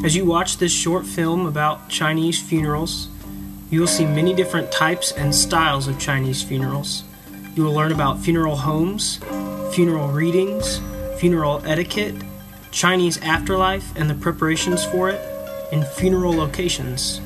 As you watch this short film about Chinese funerals, you will see many different types and styles of Chinese funerals. You will learn about funeral homes, funeral readings, funeral etiquette, Chinese afterlife and the preparations for it, and funeral locations.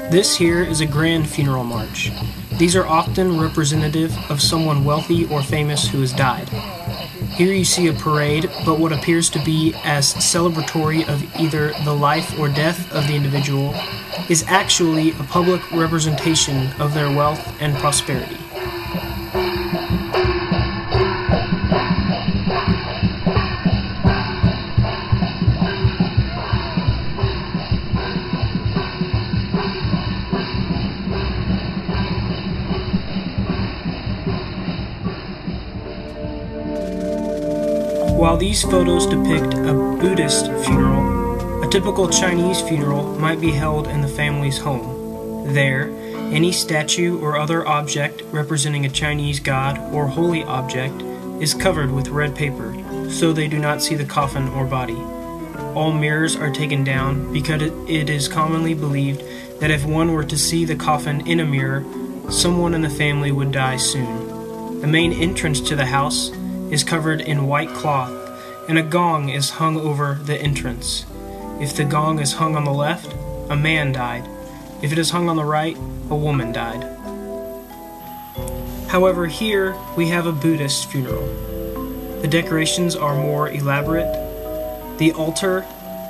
This here is a grand funeral march. These are often representative of someone wealthy or famous who has died. Here you see a parade, but what appears to be as celebratory of either the life or death of the individual is actually a public representation of their wealth and prosperity. While these photos depict a Buddhist funeral, a typical Chinese funeral might be held in the family's home. There, any statue or other object representing a Chinese god or holy object is covered with red paper, so they do not see the coffin or body. All mirrors are taken down because it is commonly believed that if one were to see the coffin in a mirror, someone in the family would die soon. The main entrance to the house is covered in white cloth, and a gong is hung over the entrance. If the gong is hung on the left, a man died. If it is hung on the right, a woman died. However, here we have a Buddhist funeral. The decorations are more elaborate. The altar,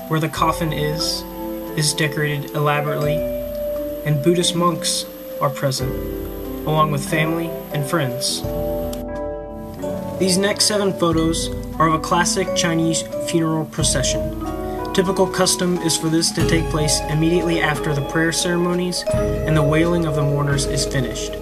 where the coffin is decorated elaborately, and Buddhist monks are present, along with family and friends. These next 7 photos are of a classic Chinese funeral procession. Typical custom is for this to take place immediately after the prayer ceremonies and the wailing of the mourners is finished.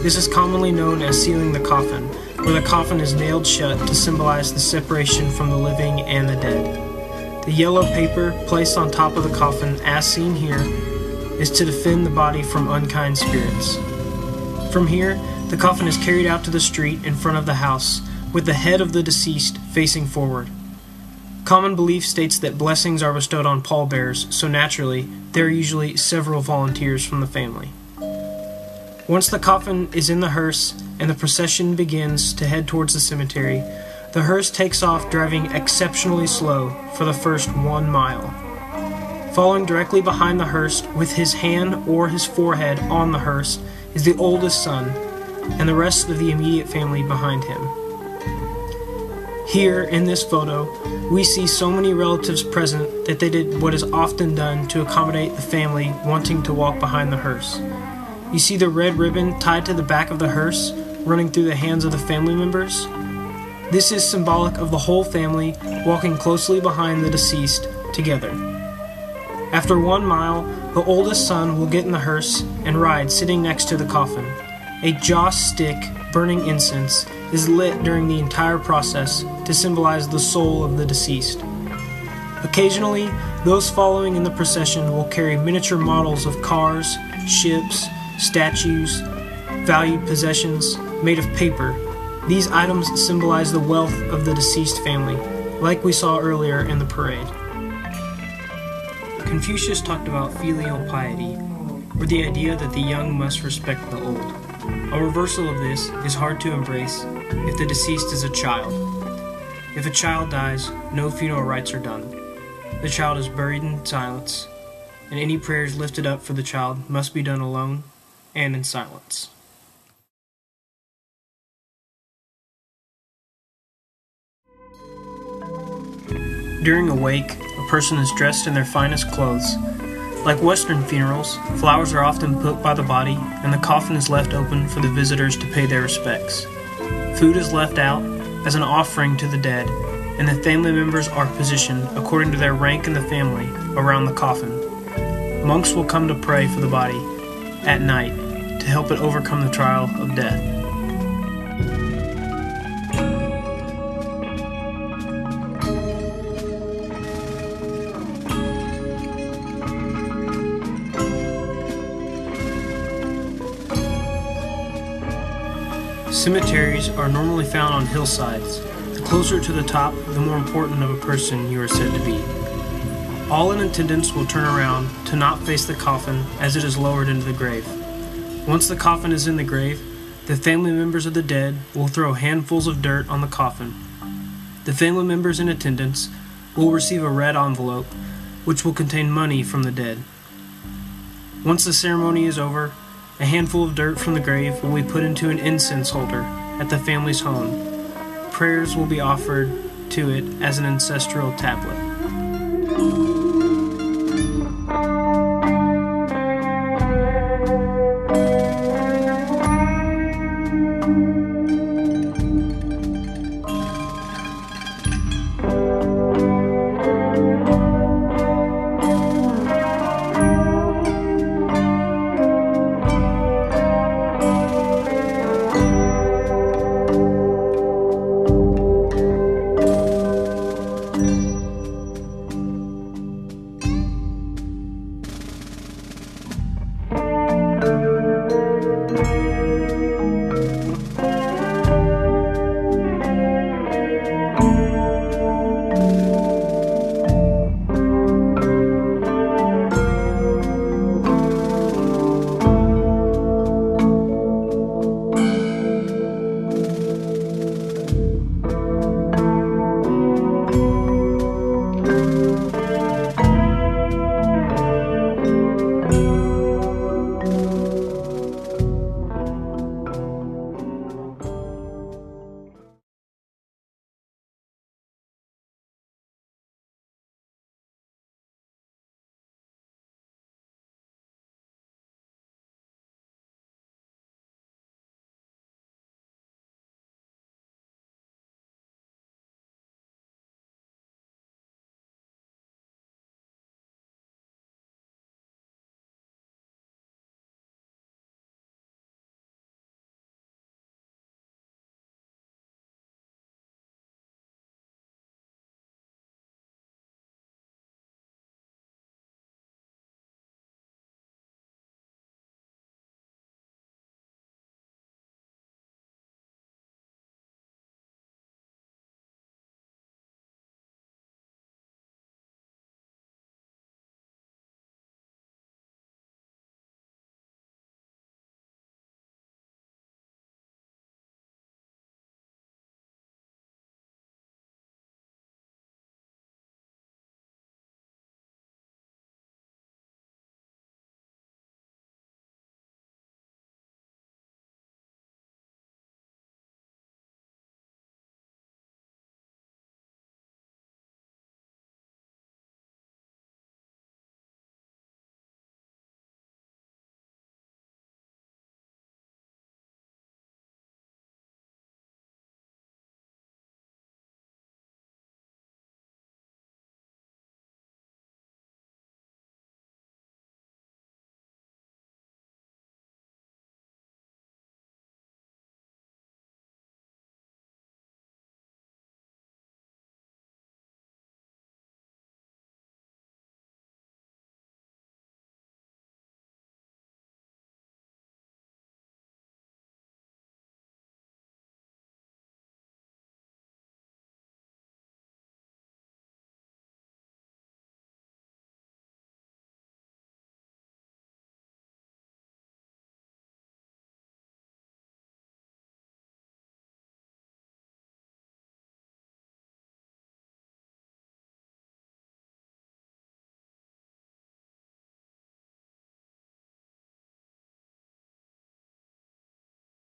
This is commonly known as sealing the coffin, where the coffin is nailed shut to symbolize the separation from the living and the dead. The yellow paper placed on top of the coffin, as seen here, is to defend the body from unkind spirits. From here, the coffin is carried out to the street in front of the house, with the head of the deceased facing forward. Common belief states that blessings are bestowed on pallbearers, so naturally, there are usually several volunteers from the family. Once the coffin is in the hearse and the procession begins to head towards the cemetery, the hearse takes off driving exceptionally slow for the first 1 mile. Following directly behind the hearse with his hand or his forehead on the hearse is the oldest son, and the rest of the immediate family behind him. Here, in this photo, we see so many relatives present that they did what is often done to accommodate the family wanting to walk behind the hearse. You see the red ribbon tied to the back of the hearse running through the hands of the family members. This is symbolic of the whole family walking closely behind the deceased together. After 1 mile, the oldest son will get in the hearse and ride sitting next to the coffin. A joss stick burning incense is lit during the entire process to symbolize the soul of the deceased. Occasionally, those following in the procession will carry miniature models of cars, ships, statues, valued possessions made of paper. These items symbolize the wealth of the deceased family, like we saw earlier in the parade. Confucius talked about filial piety, or the idea that the young must respect the old. A reversal of this is hard to embrace if the deceased is a child. If a child dies, no funeral rites are done. The child is buried in silence, and any prayers lifted up for the child must be done alone and in silence. During a wake, a person is dressed in their finest clothes. Like Western funerals, flowers are often put by the body, and the coffin is left open for the visitors to pay their respects. Food is left out as an offering to the dead, and the family members are positioned according to their rank in the family around the coffin. Monks will come to pray for the body at night to help it overcome the trial of death. Cemeteries are normally found on hillsides. The closer to the top, the more important of a person you are said to be. All in attendance will turn around to not face the coffin as it is lowered into the grave. Once the coffin is in the grave, the family members of the dead will throw handfuls of dirt on the coffin. The family members in attendance will receive a red envelope, which will contain money from the dead. Once the ceremony is over, a handful of dirt from the grave will be put into an incense holder at the family's home. Prayers will be offered to it as an ancestral tablet.